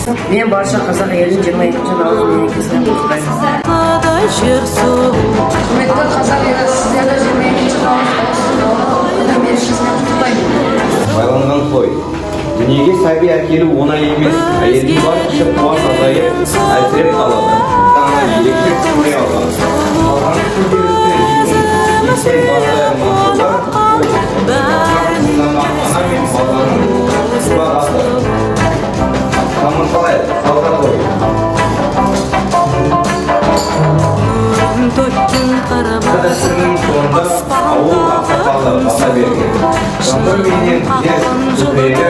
Мен барша қазақ елін 22-ші наурыз мерекесімен құттықтаймын. Құрметті қазақ елі, сіздерді 22-ші наурыз мерекесімен құттықтаймын. Байланған той. Дүниеге сәби әкелу оңай емес, әйелдің бар күші қуат азайып, әлсіреп қалады. Ана ерекше көңіл алған. Қалған көтерілісті естен барлай маңыздар, ана мен баланың бағасы. Тамыр қалай, салға той. Қадасының соңында ауыл ақсақалы баса берген. Жаңбыр менен жер көтеріліп,